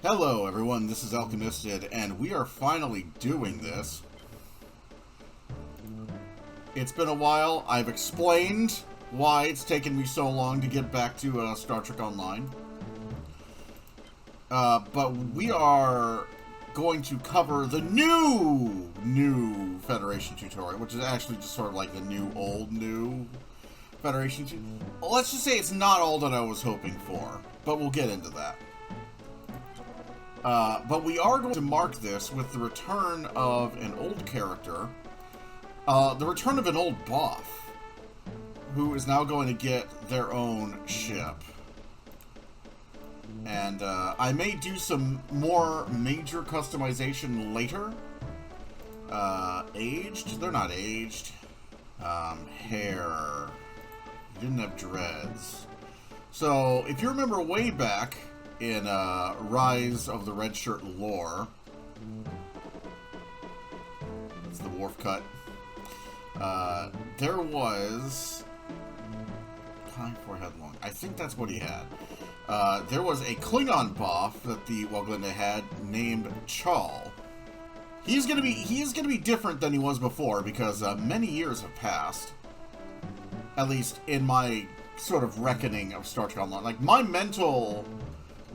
Hello everyone, this is Alchemisted, and we are finally doing this. It's been a while. I've explained why it's taken me so long to get back to Star Trek Online. But we are going to cover the new Federation tutorial, which is actually just sort of like the new Federation tutorial. Let's just say it's not all that I was hoping for, but we'll get into that. But we are going to mark this with the return of an old character, the return of an old buff, who is now going to get their own ship. And I may do some more major customization later. Aged? They're not aged. Hair. You didn't have dreads. So, if you remember way back in Rise of the Red Shirt lore, it's the Wharf Cut, there was time for headlong. I think that's what he had. There was a Klingon buff that the Woglinde had named Chal. He is gonna be different than he was before because many years have passed. At least in my sort of reckoning of Star Trek Online. Like, my mental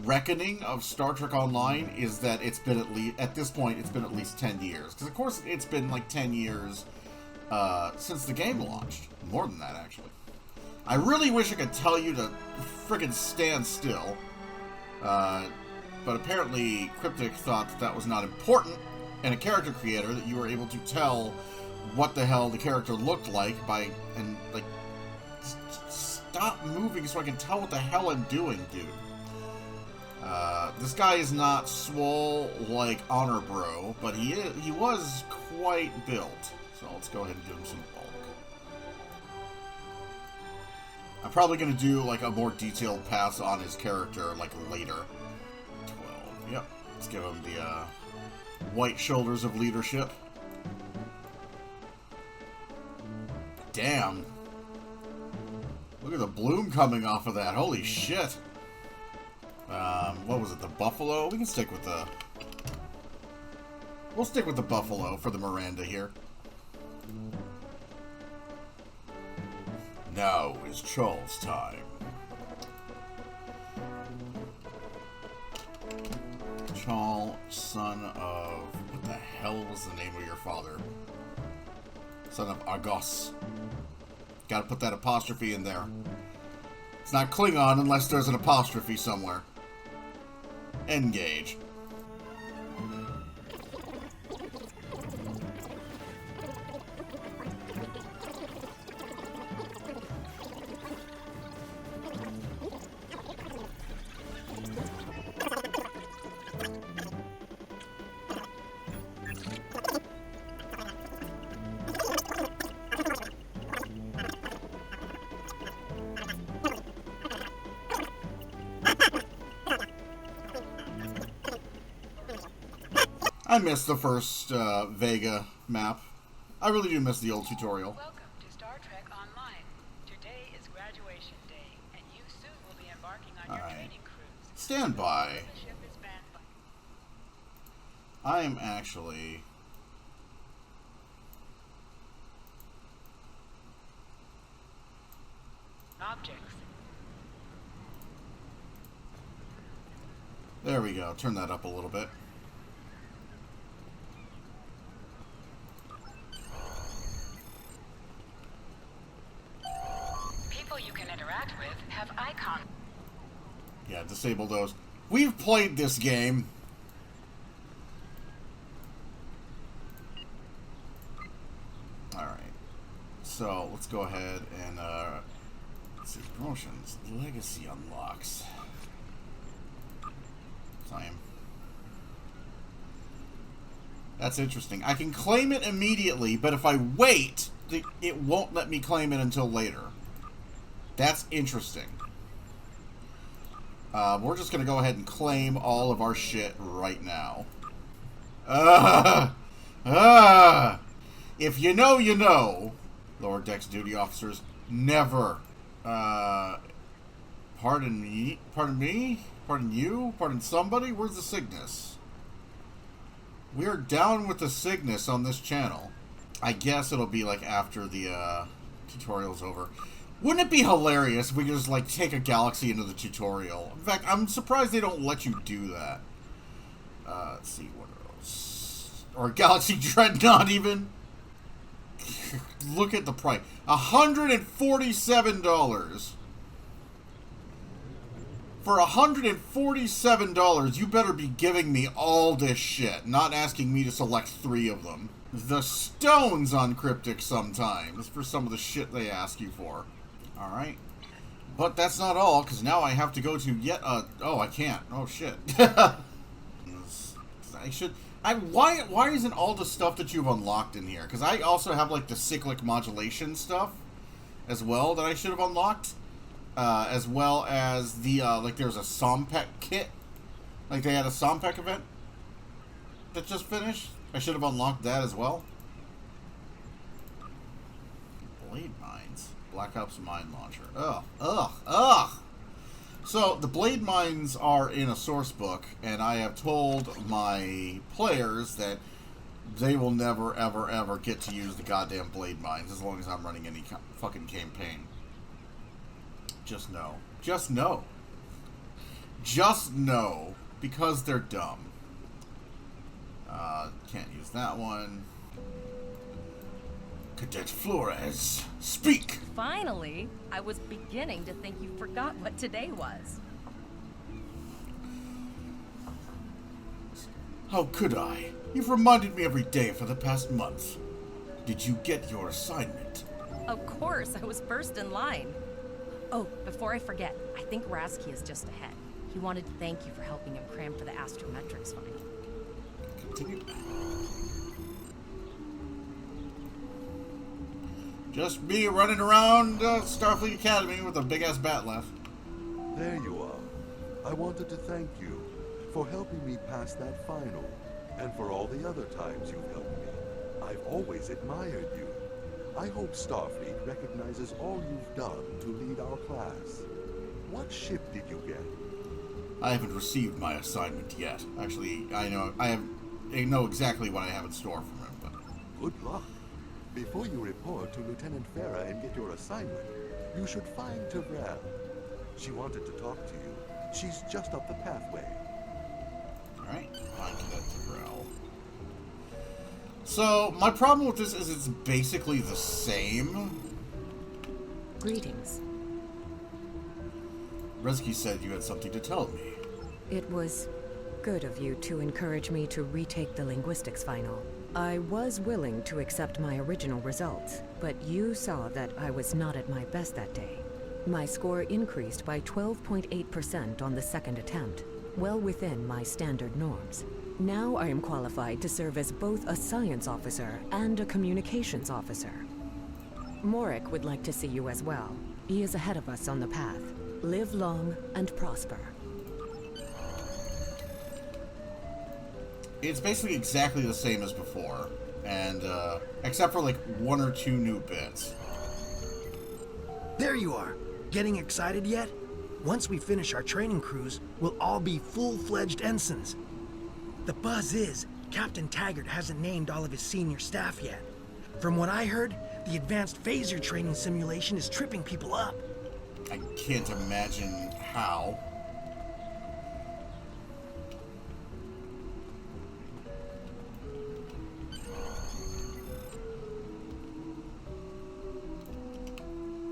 reckoning of Star Trek Online is that it's been at this point it's been at least 10 years. Because of course it's been like 10 years since the game launched. More than that, actually. I really wish I could tell you to friggin' stand still. But apparently Cryptic thought that was not important in a character creator, that you were able to tell what the hell the character looked like stop moving so I can tell what the hell I'm doing, dude. This guy is not swole like Honor Bro, but he was quite built. So let's go ahead and give him some bulk. I'm probably going to do like a more detailed pass on his character like later. 12. Yep. Let's give him the white shoulders of leadership. Damn. Look at the bloom coming off of that. Holy shit. What was it? The buffalo? We can stick with the... We'll stick with the buffalo for the Miranda here. Now is Charles' time. Charles, son of... What the hell was the name of your father? Son of Argos. Gotta put that apostrophe in there. It's not Klingon unless there's an apostrophe somewhere. Engage. I missed the first Vega map. I really do miss the old tutorial. Welcome to Star Trek Online. Today is graduation day, and you soon will be embarking on your training cruise. Stand by. The ship is manned by... I am actually... objects. There we go. Turn that up a little bit. Have icon. Yeah, disable those. We've played this game. Alright. So, let's go ahead and, let's see, promotions. Legacy unlocks. Time. That's interesting. I can claim it immediately, but if I wait, it won't let me claim it until later. That's interesting. We're just going to go ahead and claim all of our shit right now. If you know, you know. Lower decks duty officers never. Pardon me? Pardon you? Pardon somebody? Where's the Cygnus? We're down with the Cygnus on this channel. I guess it'll be like after the tutorial's over. Wouldn't it be hilarious if we could just like take a galaxy into the tutorial? In fact, I'm surprised they don't let you do that. Let's see what else. Or Galaxy Dreadnought even. Look at the price. $147. For $147, you better be giving me all this shit, not asking me to select 3 of them. The stones on Cryptic sometimes, for some of the shit they ask you for. Alright. But that's not all, because now I have to go to yet a... Oh, I can't. Oh, shit. Why isn't all the stuff that you've unlocked in here? Because I also have, like, the cyclic modulation stuff as well that I should have unlocked. As well as the, like, there's a Sompek kit. Like, they had a Sompek event that just finished. I should have unlocked that as well. Blade mines. Black Ops mine launcher. Ugh. Ugh. Ugh. So, the blade mines are in a source book, and I have told my players that they will never, ever, ever get to use the goddamn blade mines as long as I'm running any fucking campaign. Just know. Just know. Just know. Because they're dumb. Can't use that one. Cadet Flores, speak! Finally! I was beginning to think you forgot what today was. How could I? You've reminded me every day for the past month. Did you get your assignment? Of course, I was first in line. Oh, before I forget, I think Rasky is just ahead. He wanted to thank you for helping him cram for the astrometrics final. Continue. Just me running around Starfleet Academy with a big-ass bat left. There you are. I wanted to thank you for helping me pass that final, and for all the other times you've helped me. I've always admired you. I hope Starfleet recognizes all you've done to lead our class. What ship did you get? I haven't received my assignment yet. Actually, I know exactly what I have in store for him. But good luck. Before you report to Lieutenant Farah and get your assignment, you should find Tyrell. She wanted to talk to you. She's just up the pathway. Alright, find Cadet Tyrell. So, my problem with this is it's basically the same. Greetings. Resky said you had something to tell me. It was good of you to encourage me to retake the linguistics final. I was willing to accept my original results, but you saw that I was not at my best that day. My score increased by 12.8% on the second attempt, well within my standard norms. Now I am qualified to serve as both a science officer and a communications officer. Morik would like to see you as well. He is ahead of us on the path. Live long and prosper. It's basically exactly the same as before, and except for like 1 or 2 new bits. There you are. Getting excited yet? Once we finish our training cruise, we'll all be full-fledged ensigns. The buzz is, Captain Taggart hasn't named all of his senior staff yet. From what I heard, the advanced phaser training simulation is tripping people up. I can't imagine how.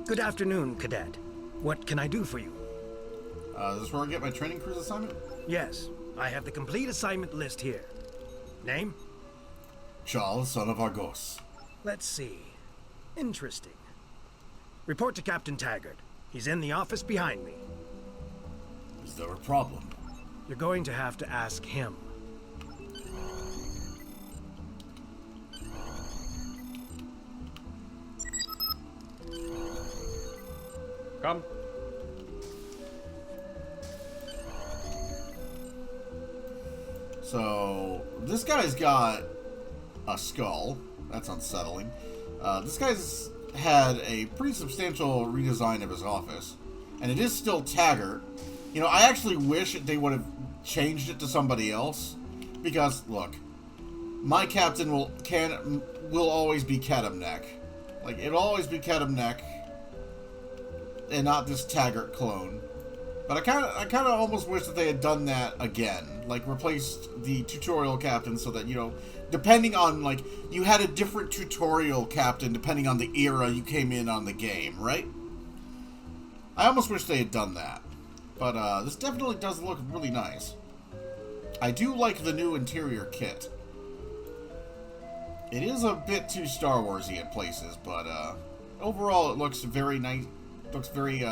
Good afternoon, Cadet. What can I do for you? Is this where I get my training cruise assignment? Yes, I have the complete assignment list here. Name? Charles, son of Argos. Let's see. Interesting. Report to Captain Taggart. He's in the office behind me. Is there a problem? You're going to have to ask him. Come. So, this guy's got a skull. That's unsettling. This guy's had a pretty substantial redesign of his office. And it is still Taggart, You know, I actually wish they would have changed it to somebody else. Because, look, my captain will always be Kadamnek. Like, it'll always be Kadamnek. And not this Taggart clone. But I kind of almost wish that they had done that again. Like, replaced the tutorial captain so that, you know, depending on, like, you had a different tutorial captain depending on the era you came in on the game, right? I almost wish they had done that. But, this definitely does look really nice. I do like the new interior kit. It is a bit too Star Wars-y at places, but, overall it looks very nice. Looks very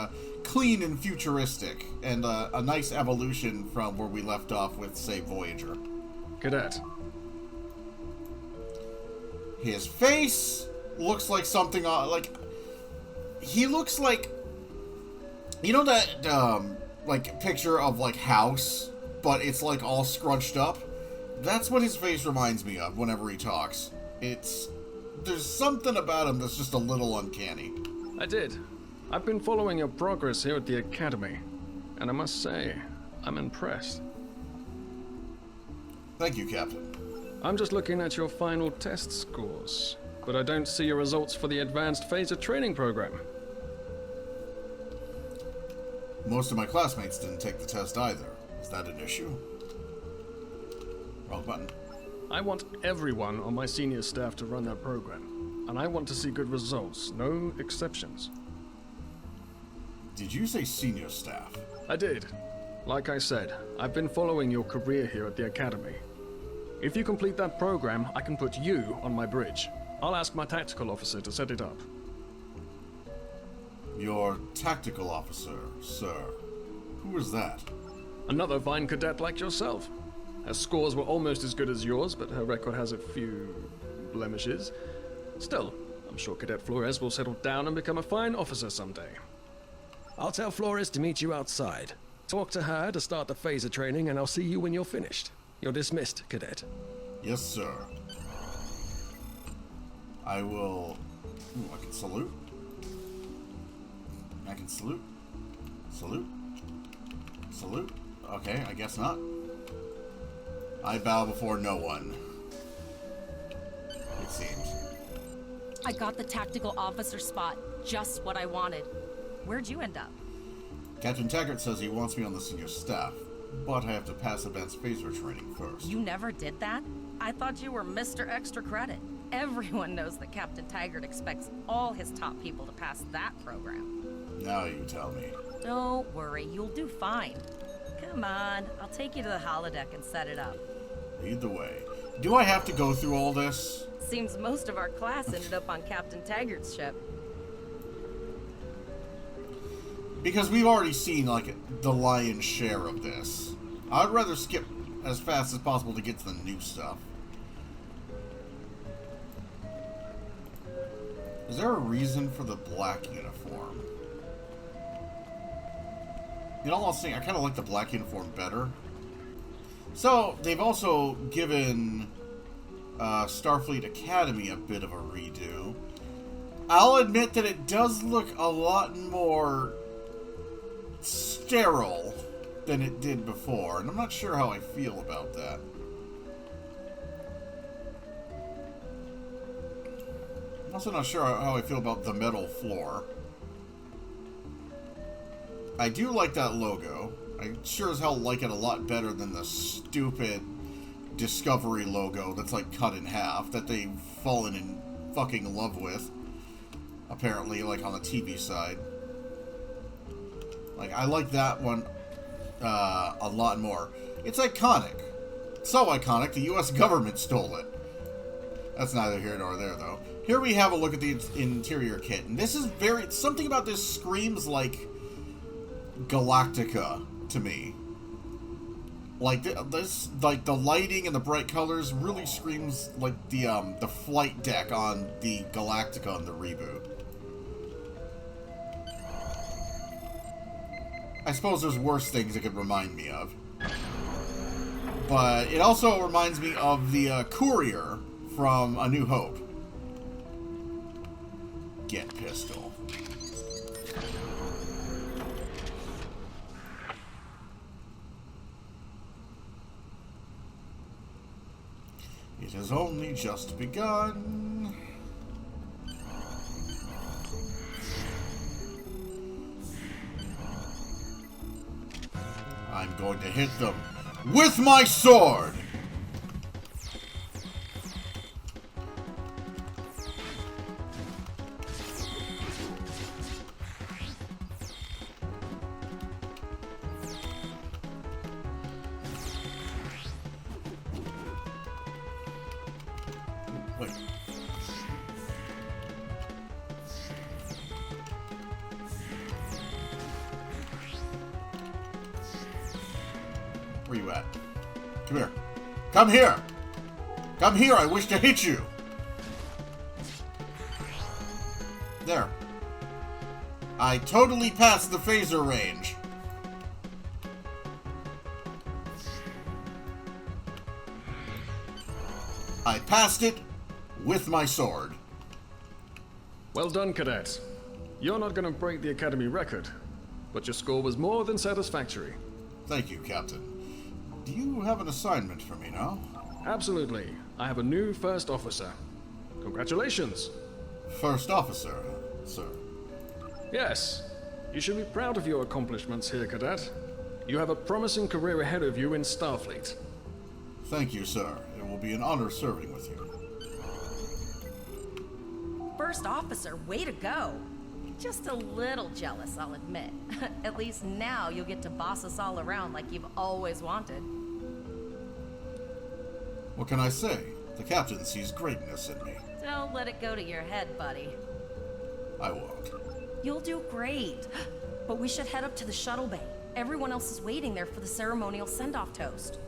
clean and futuristic, and a nice evolution from where we left off with, say, Voyager. Cadet. His face looks like something like he looks like, you know, that like picture of like House, but it's like all scrunched up. That's what his face reminds me of whenever he talks. There's something about him that's just a little uncanny. I did. I've been following your progress here at the Academy, and I must say, I'm impressed. Thank you, Captain. I'm just looking at your final test scores, but I don't see your results for the Advanced Phaser Training Program. Most of my classmates didn't take the test either. Is that an issue? Wrong button. I want everyone on my senior staff to run that program, and I want to see good results, no exceptions. Did you say senior staff? I did. Like I said, I've been following your career here at the Academy. If you complete that program, I can put you on my bridge. I'll ask my tactical officer to set it up. Your tactical officer, sir. Who is that? Another fine cadet like yourself. Her scores were almost as good as yours, but her record has a few blemishes. Still, I'm sure Cadet Flores will settle down and become a fine officer someday. I'll tell Flores to meet you outside. Talk to her to start the phaser training, and I'll see you when you're finished. You're dismissed, Cadet. Yes, sir. I will... Ooh, I can salute. I can salute. Salute. Salute. Okay, I guess not. I bow before no one. It seems. I got the tactical officer spot. Just what I wanted. Where'd you end up? Captain Taggart says he wants me on the senior staff, but I have to pass advanced phaser training first. You never did that? I thought you were Mr. Extra Credit. Everyone knows that Captain Taggart expects all his top people to pass that program. Now you tell me. Don't worry, you'll do fine. Come on, I'll take you to the holodeck and set it up. Lead the way. Do I have to go through all this? Seems most of our class ended up on Captain Taggart's ship. Because we've already seen, like, the lion's share of this. I'd rather skip as fast as possible to get to the new stuff. Is there a reason for the black uniform? You know, I'll say I kind of like the black uniform better. So, they've also given Starfleet Academy a bit of a redo. I'll admit that it does look a lot more sterile than it did before, and I'm not sure how I feel about that. I'm also not sure how I feel about the metal floor. I do like that logo. I sure as hell like it a lot better than the stupid Discovery logo that's like cut in half that they've fallen in fucking love with. Apparently, like on the TV side. Like, I like that one a lot more. It's iconic. So iconic, the U.S. government stole it. That's neither here nor there, though. Here we have a look at the interior kit. And this is something about this screams like Galactica to me. Like, like, the lighting and the bright colors really screams like the flight deck on the Galactica on the reboot. I suppose there's worse things it could remind me of. But it also reminds me of the courier from A New Hope. Get pistol. It has only just begun. I'm going to hit them with my sword! Wait. Where you at? Come here. Come here! Come here, I wish to hit you! There. I totally passed the phaser range. I passed it with my sword. Well done, cadet. You're not going to break the Academy record, but your score was more than satisfactory. Thank you, Captain. Do you have an assignment for me now? Absolutely. I have a new first officer. Congratulations. First officer, sir. Yes. You should be proud of your accomplishments here, cadet. You have a promising career ahead of you in Starfleet. Thank you, sir. It will be an honor serving with you. First officer, way to go. Just a little jealous, I'll admit. At least now you'll get to boss us all around like you've always wanted. What can I say? The captain sees greatness in me. Don't let it go to your head, buddy. I won't. You'll do great. But we should head up to the shuttle bay. Everyone else is waiting there for the ceremonial send-off toast.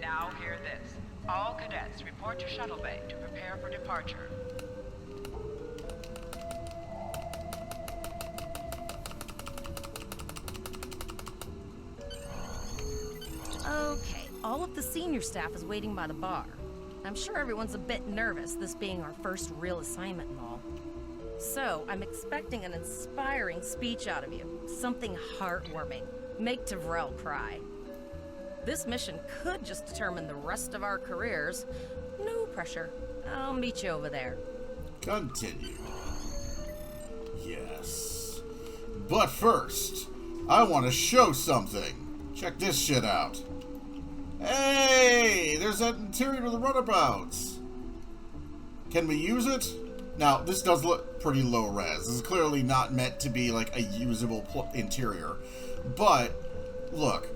Now hear this. All cadets report to shuttle bay to prepare for departure. Okay, all of the senior staff is waiting by the bar. I'm sure everyone's a bit nervous, this being our first real assignment and all. So, I'm expecting an inspiring speech out of you. Something heartwarming. Make Tavrel cry. This mission could just determine the rest of our careers. No pressure. I'll meet you over there. Continue. Yes. But first, I want to show something. Check this shit out. Hey! There's that interior to the runabouts. Can we use it? Now, this does look pretty low res. This is clearly not meant to be like a usable interior. But, look.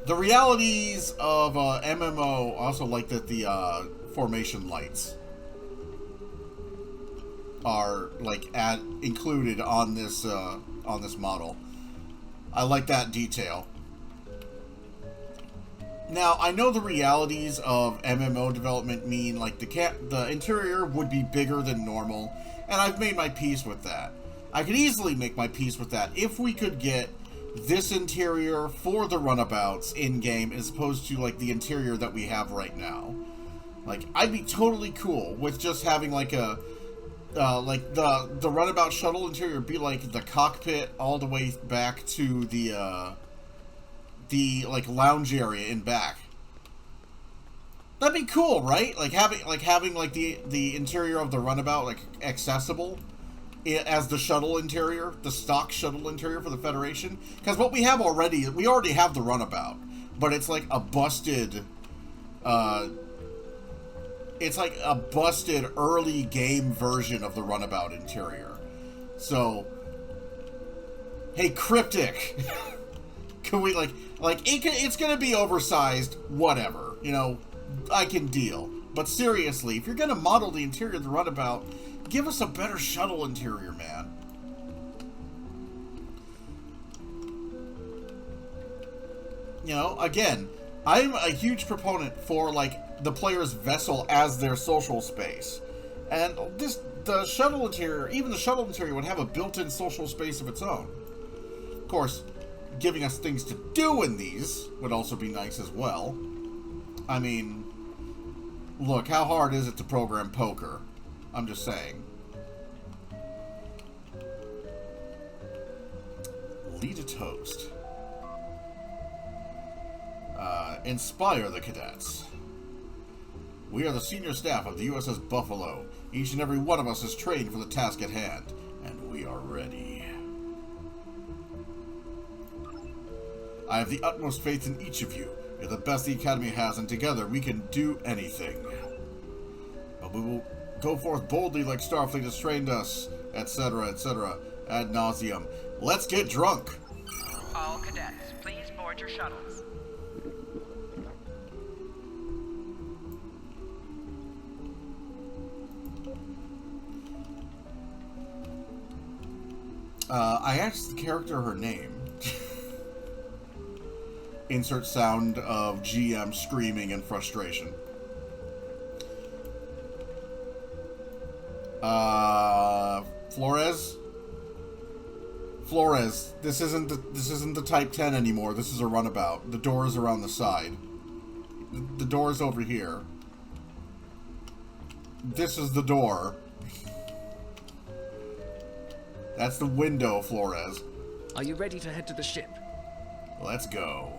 The realities of MMO also like that the formation lights are like included on this model. I like that detail. Now, I know the realities of MMO development mean like the interior would be bigger than normal, and I've made my peace with that. I could easily make my peace with that if we could get this interior for the runabouts in-game as opposed to like the interior that we have right now. Like, I'd be totally cool with just having like a like the runabout shuttle interior be like the cockpit all the way back to the like lounge area in back. That'd be cool, right? Like having like the interior of the runabout like accessible as the shuttle interior, the stock shuttle interior for the Federation. Because what we already have the runabout, but it's like a busted early game version of the runabout interior. So, hey, Cryptic, can we it's gonna be oversized, whatever, you know, I can deal. But seriously, if you're gonna model the interior of the runabout, give us a better shuttle interior, man. You know, again, I'm a huge proponent for like the player's vessel as their social space. And the shuttle interior, even the shuttle interior would have a built-in social space of its own. Of course, giving us things to do in these would also be nice as well. I mean, look, how hard is it to program poker? I'm just saying. Lead a toast. Inspire the cadets. We are the senior staff of the USS Buffalo. Each and every one of us is trained for the task at hand, and we are ready. I have the utmost faith in each of you. You're the best the Academy has, and together we can do anything. But we will go forth boldly like Starfleet has trained us, etc., ad nauseum. Let's get drunk! All cadets, please board your shuttles. I asked the character her name. Insert sound of GM screaming in frustration. Flores? Flores, this isn't the Type 10 anymore. This is a runabout. The door is around the side. The door is over here. This is the door. That's the window, Flores. Are you ready to head to the ship? Let's go.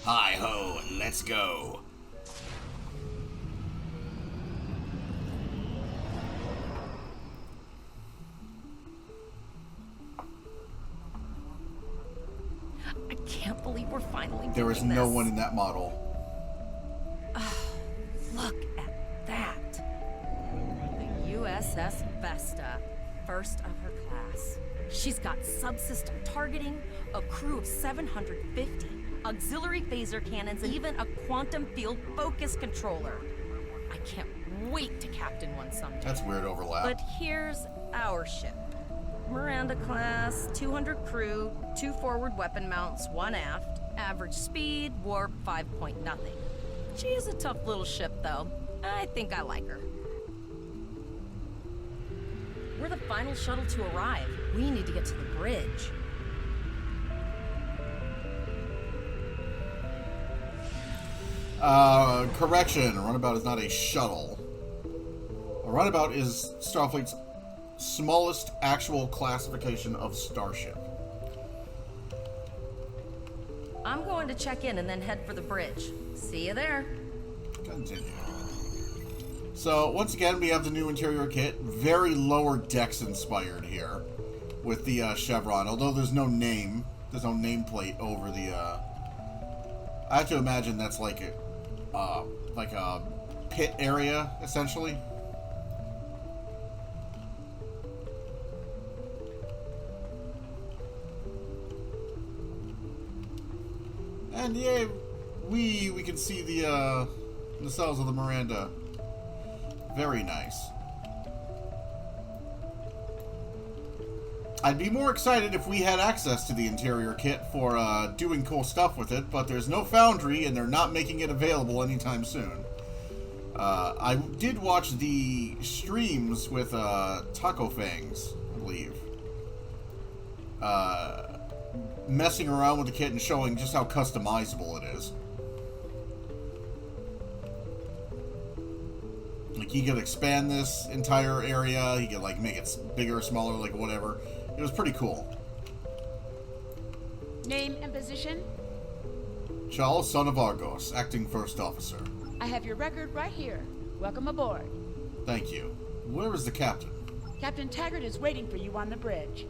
Hi-ho, let's go. I can't believe we're finally doing There is no this. one in that model. Look at that. The USS Vesta, first of her class. She's got subsystem targeting, a crew of 750, auxiliary phaser cannons, and even a quantum field focus controller. I can't wait to captain one someday. That's weird overlap. But here's our ship. Miranda class, 200 crew, 2 forward weapon mounts, 1 aft, average speed, warp 5.0. She is a tough little ship, though. I think I like her. We're the final shuttle to arrive. We need to get to the bridge. Correction. A runabout is not a shuttle. A runabout is Starfleet's smallest actual classification of starship. I'm going to check in and then head for the bridge. See you there. Continue. So, once again, we have the new interior kit. Very Lower Decks inspired here. With the chevron. Although there's no name. There's no nameplate over the, I have to imagine that's like a pit area, essentially. And yeah, we can see the cells of the Miranda. Very nice. I'd be more excited if we had access to the interior kit for doing cool stuff with it, but there's no foundry and they're not making it available anytime soon. I did watch the streams with Taco Fangs, I believe. Messing around with the kit and showing just how customizable it is. Like, he could expand this entire area, he could, like, make it bigger, smaller, like, whatever. It was pretty cool. Name and position? Charles, son of Argos, acting first officer. I have your record right here. Welcome aboard. Thank you. Where is the captain? Captain Taggart is waiting for you on the bridge.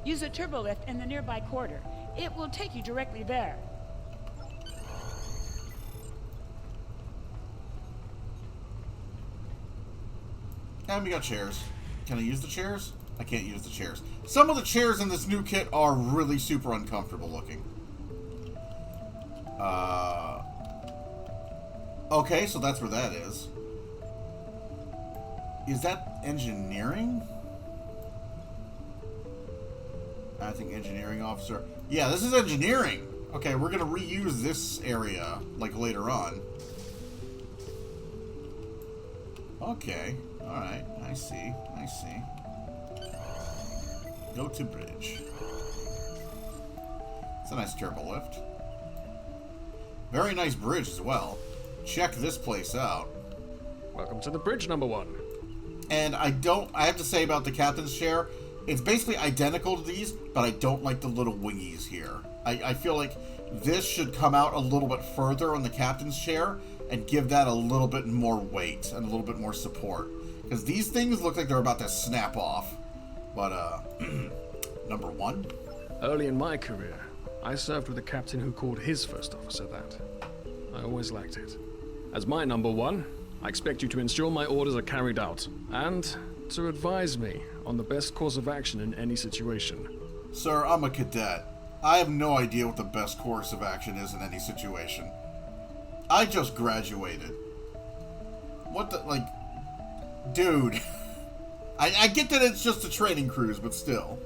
Use a turbolift in the nearby quarter. It will take you directly there. And we got chairs. Can I use the chairs? I can't use the chairs. Some of the chairs in this new kit are really super uncomfortable looking. Okay, so that's where that is. Is that engineering? I think engineering officer. Yeah, this is engineering. Okay, we're gonna reuse this area, like, later on. Okay, alright, I see. Go to bridge. It's a nice turbo lift. Very nice bridge as well. Check this place out. Welcome to the bridge, number 1. And I have to say about the captain's chair, It's basically identical to these, but I don't like the little wingies here. I feel like this should come out a little bit further on the captain's chair and give that a little bit more weight and a little bit more support. Because these things look like they're about to snap off. But, number 1? Early in my career, I served with a captain who called his first officer that. I always liked it. As my number 1, I expect you to ensure my orders are carried out, and to advise me on the best course of action in any situation. Sir, I'm a cadet. I have no idea what the best course of action is in any situation. I just graduated. What the, like... Dude. I get that it's just a training cruise, but still.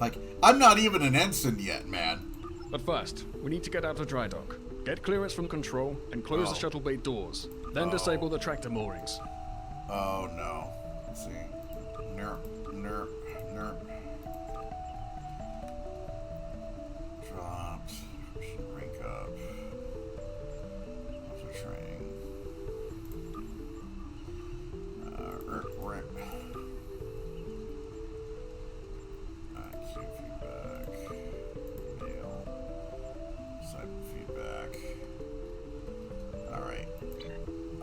Like, I'm not even an ensign yet, man. But first, we need to get out of dry dock, get clearance from control, and close the shuttle bay doors. Then disable the tractor moorings. Oh, no. Let's see. Nerp. Dropped. Rank up. After training. Cue feedback. Mail. Cyber feedback. Alright.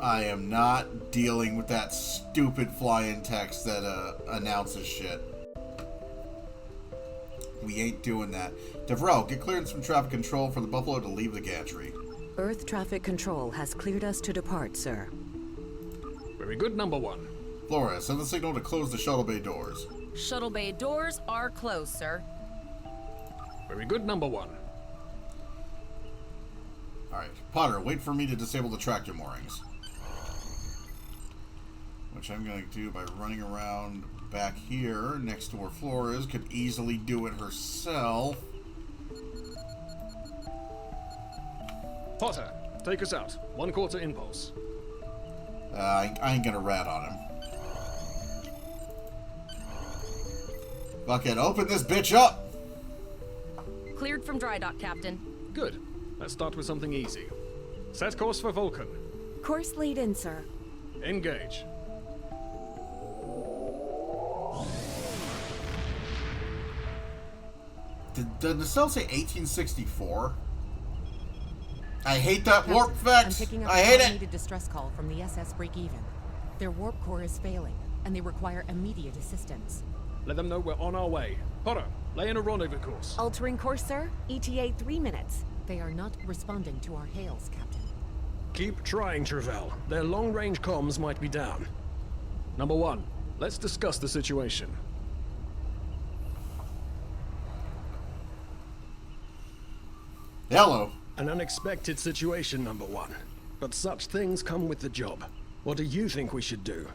I am not dealing with that stupid fly-in text that announces shit. We ain't doing that. Devrel, get clearance from traffic control for the Buffalo to leave the gantry. Earth traffic control has cleared us to depart, sir. Very good, number 1. Flores, send the signal to close the shuttle bay doors. Shuttle bay doors are closed, sir. Very good, number 1. Alright, Potter, wait for me to disable the tractor moorings. Which I'm going to do by running around back here next to where Flores could easily do it herself. Potter, take us out. 1/4 impulse. I ain't gonna rat on him. Fuck it, open this bitch up! Cleared from dry dock, Captain. Good. Let's start with something easy. Set course for Vulcan. Course lead in, sir. Engage. Did the nacelle say 1864? I hate that warp I'm effect! picking up I a hate it! coordinated distress call from the SS Break-Even. Their warp core is failing, and they require immediate assistance. Let them know we're on our way. Potter, lay in a rendezvous course. Altering course, sir. ETA 3 minutes. They are not responding to our hails, Captain. Keep trying, Travell. Their long-range comms might be down. Number 1, let's discuss the situation. Hello. An unexpected situation, number 1. But such things come with the job. What do you think we should do?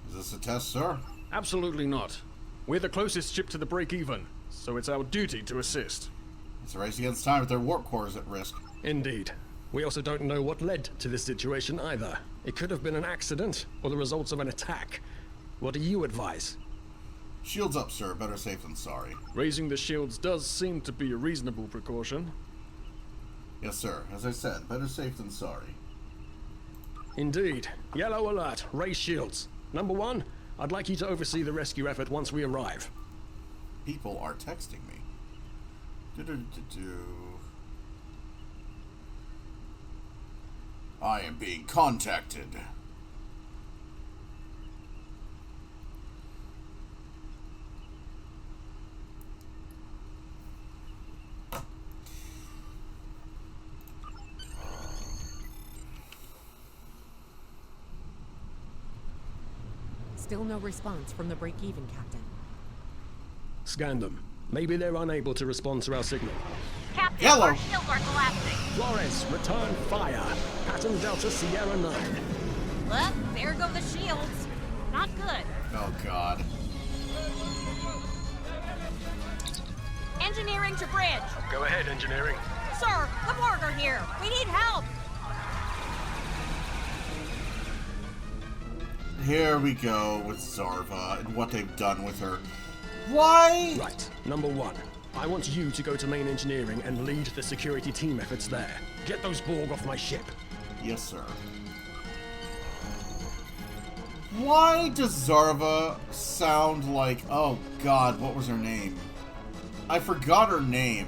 Is this a test, sir? Absolutely not. We're the closest ship to the break-even, so it's our duty to assist. It's a race against time if their warp core is at risk. Indeed. We also don't know what led to this situation either. It could have been an accident, or the results of an attack. What do you advise? Shields up, sir. Better safe than sorry. Raising the shields does seem to be a reasonable precaution. Yes, sir. As I said, better safe than sorry. Indeed. Yellow alert. Raise shields. Number 1, I'd like you to oversee the rescue effort once we arrive. People are texting me. I am being contacted. Still no response from the Break-Even, Captain. Scan them. Maybe they're unable to respond to our signal. Captain, Yellow. our shields are collapsing. Flores, return fire. Pattern Delta Sierra 9. Well, there go the shields. Not good. Oh, God. Engineering to bridge. Go ahead, engineering. Sir, the Borg are here. We need help. Here we go with Zarva and what they've done with her. Why? Right. Number 1, I want you to go to main engineering and lead the security team efforts there. Get those Borg off my ship. Yes, sir. Why does Zarva sound like... Oh, God, what was her name? I forgot her name.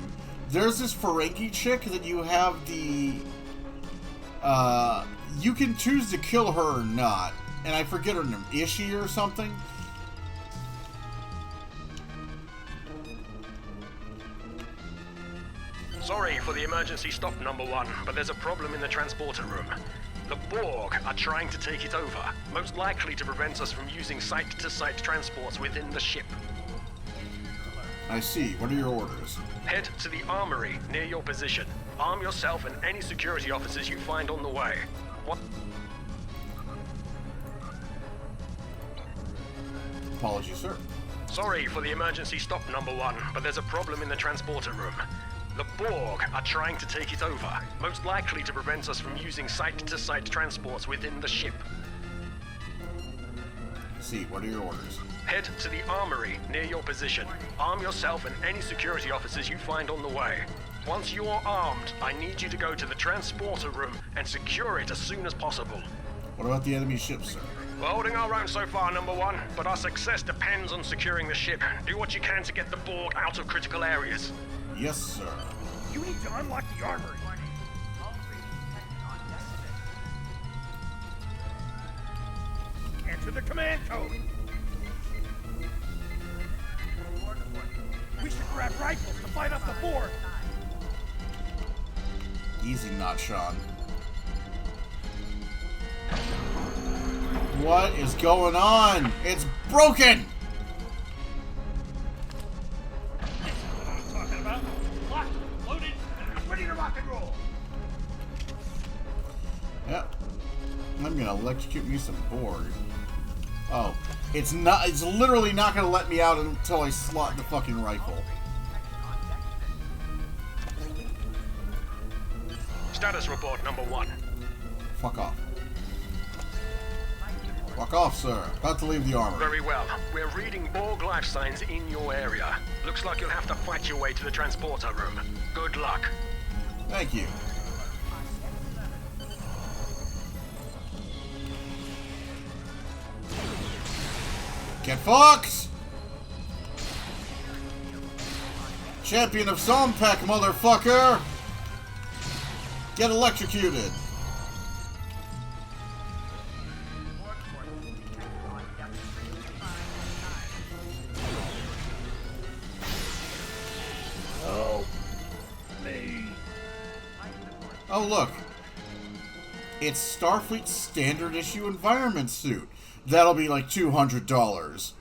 There's this Ferengi chick that you have the... you can choose to kill her or not. And I forget her name. Ishi or something? Sorry for the emergency stop, number 1, but there's a problem in the transporter room. The Borg are trying to take it over, most likely to prevent us from using site-to-site transports within the ship. I see. What are your orders? Head to the armory near your position. Arm yourself and any security officers you find on the way. What? Apologies, sir. Sorry for the emergency stop, number 1, but there's a problem in the transporter room. The Borg are trying to take it over, most likely to prevent us from using site-to-site transports within the ship. I see. What are your orders? Head to the armory near your position. Arm yourself and any security officers you find on the way. Once you're armed, I need you to go to the transporter room and secure it as soon as possible. What about the enemy ship, sir? We're holding our own so far, number 1, but our success depends on securing the ship. Do what you can to get the Borg out of critical areas. Yes, sir. You need to unlock the armory. Enter the command code. We should grab rifles to fight off the Borg. Easy, not Sean. What is going on? It's broken! Talking about locked, loaded, and ready to rock and roll. Yep. I'm gonna electrocute me some Borg. Oh. It's not. It's literally not gonna let me out until I slot the fucking rifle. Status report, number 1. Fuck off. Fuck off, sir. About to leave the armory. Very well. We're reading Borg life signs in your area. Looks like you'll have to fight your way to the transporter room. Good luck. Thank you. Get fucked! Champion of Sompek, motherfucker! Get electrocuted! Oh, look. It's Starfleet's standard issue environment suit. That'll be like $200.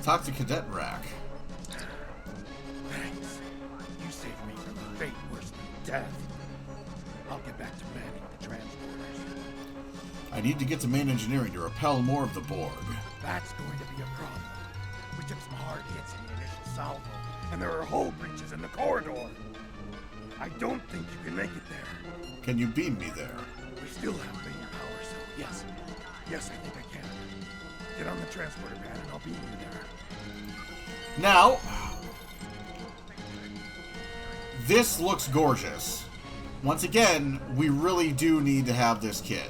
Talk to Cadet Rack. Thanks. You saved me from a fate worse than death. I'll get back to manning the transporters. I need to get to main engineering to repel more of the Borg. That's going to be a problem. We took some hard hits in the initial salvo, and there are hull breaches in the corridor. I don't think you can make it there. Can you beam me there? We still have main power, so yes. Yes, I think I can. Get on the transporter pad and I'll beam you there. Now, this looks gorgeous. Once again, we really do need to have this kit.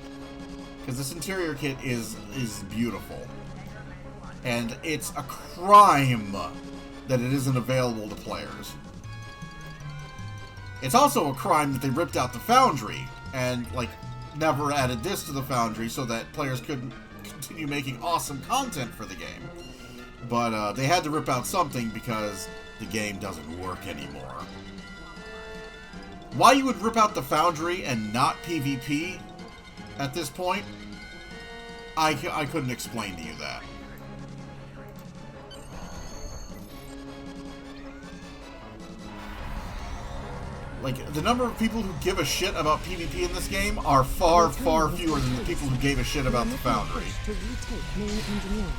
Because this interior kit is beautiful. And it's a crime that it isn't available to players. It's also a crime that they ripped out the Foundry and, like, never added this to the Foundry so that players could continue making awesome content for the game. But they had to rip out something because the game doesn't work anymore. Why you would rip out the Foundry and not PvP at this point, I couldn't explain to you that. Like, the number of people who give a shit about PvP in this game are far, far fewer than the people who gave a shit about the Foundry. To retake main engineering.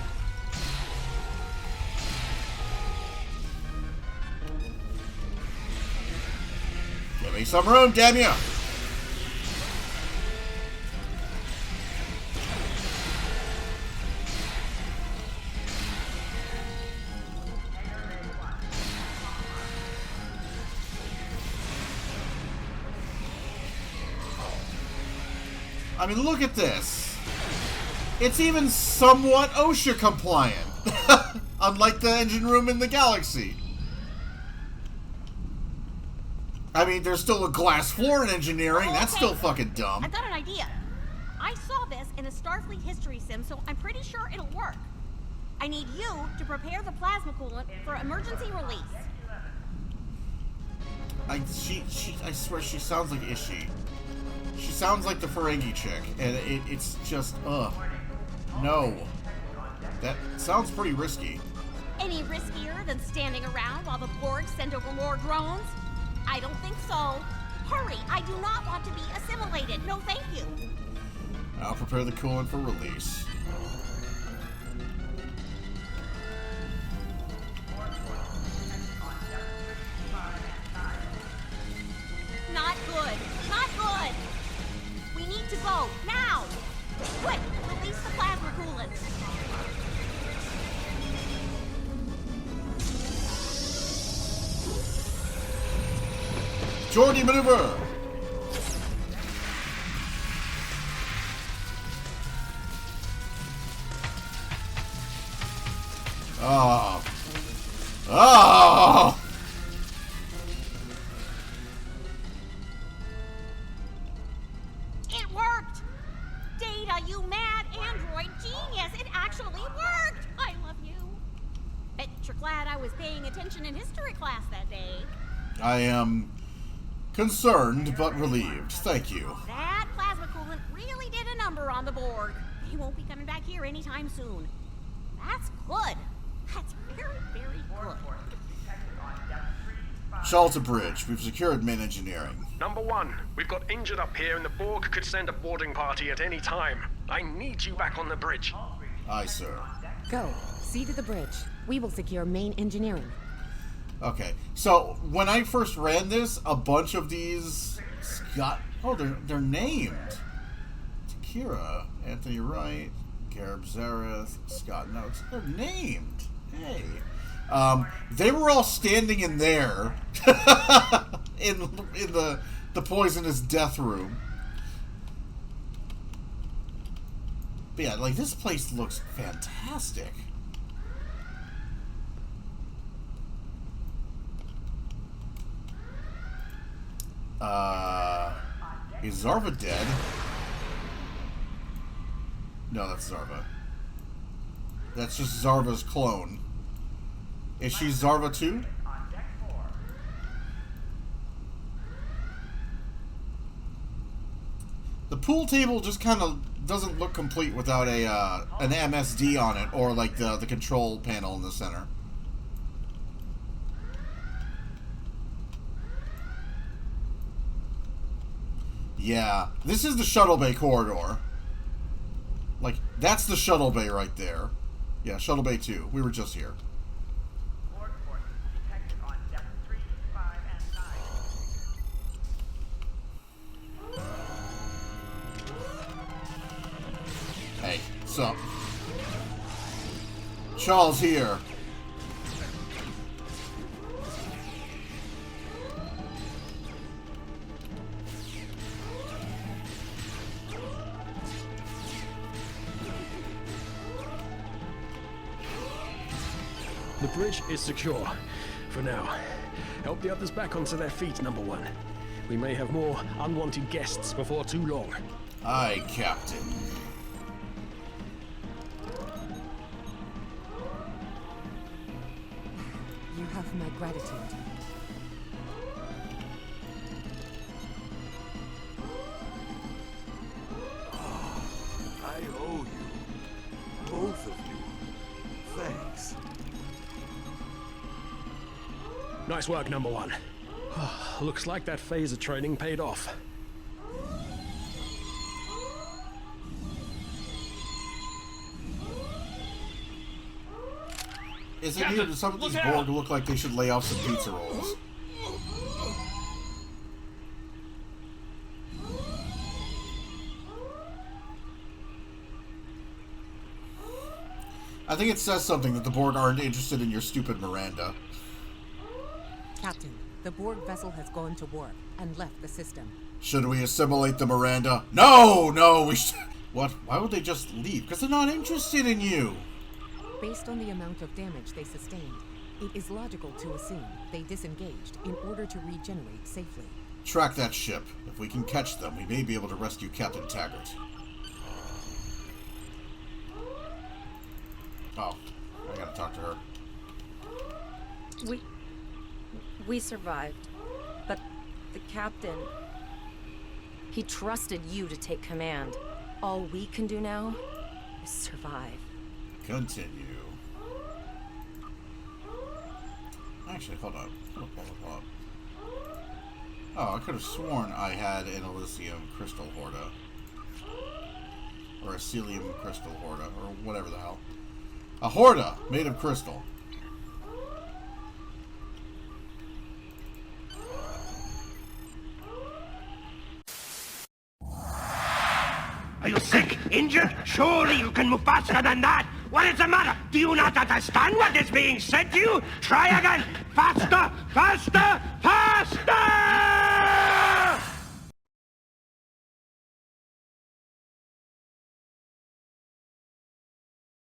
Give me some room, damn you! I mean, look at this. It's even somewhat OSHA compliant. Unlike the engine room in the Galaxy. I mean, there's still a glass floor in engineering. That's still fucking dumb. I've got an idea. I saw this in a Starfleet history sim, so I'm pretty sure it'll work. I need you to prepare the plasma coolant for emergency release. I swear she sounds like Ishii. She sounds like the Ferengi chick, and it's just, no. That sounds pretty risky. Any riskier than standing around while the Borg send over more drones? I don't think so. Hurry, I do not want to be assimilated. No, thank you. I'll prepare the coolant for release. Not good. Not good. We need to go now. Quick, release the plasma coolant. Jordy maneuver! Oh. Oh! It worked! Data, you mad android genius! It actually worked! I love you. Bet you're glad I was paying attention in history class that day. I am concerned but relieved. Thank you. That plasma coolant really did a number on the Borg. They won't be coming back here anytime soon. That's good. That's very, very good. Shuttle to bridge. We've secured main engineering. Number 1, we've got injured up here and the Borg could send a boarding party at any time. I need you back on the bridge. Aye, sir. Go. See to the bridge. We will secure main engineering. Okay, so when I first ran this, a bunch of these Scott. Oh, they're named. Takira, Anthony Wright, Gareb Zareth, Scott Notes. They're named. Hey, they were all standing in there, in the poisonous death room. But yeah, like this place looks fantastic. Is Zarva dead? No, that's Zarva. That's just Zarva's clone. Is she Zarva too? The pool table just kind of doesn't look complete without an MSD on it, or like the control panel in the center. Yeah, this is the shuttle bay corridor. Like, that's the shuttle bay right there. Yeah, shuttle bay 2. We were just here. Borg forces detected on depth 3, 5, and 9. Hey, sup? Charles here. The bridge is secure. For now. Help the others back onto their feet, number 1. We may have more unwanted guests before too long. Aye, Captain. You have my gratitude. I owe you. Both of you. Thanks. Nice work, number 1. Looks like that phaser training paid off. Is it weird that some of these Borg look like they should lay off some pizza rolls? I think it says something that the Borg aren't interested in your stupid Miranda. Captain, the Borg vessel has gone to warp and left the system. Should we assimilate the Miranda? No, What? Why would they just leave? Because they're not interested in you. Based on the amount of damage they sustained, it is logical to assume they disengaged in order to regenerate safely. Track that ship. If we can catch them, we may be able to rescue Captain Taggart. Oh, I gotta talk to her. We survived, but the captain, he trusted you to take command. All we can do now is survive. Continue. Actually, hold on. Hold on. Oh, I could have sworn I had an Elysium crystal Horda. Or a Celium crystal Horda, or whatever the hell. A Horda made of crystal. Are you sick? Injured? Surely you can move faster than that! What is the matter? Do you not understand what is being said to you? Try again! Faster! Faster! Faster!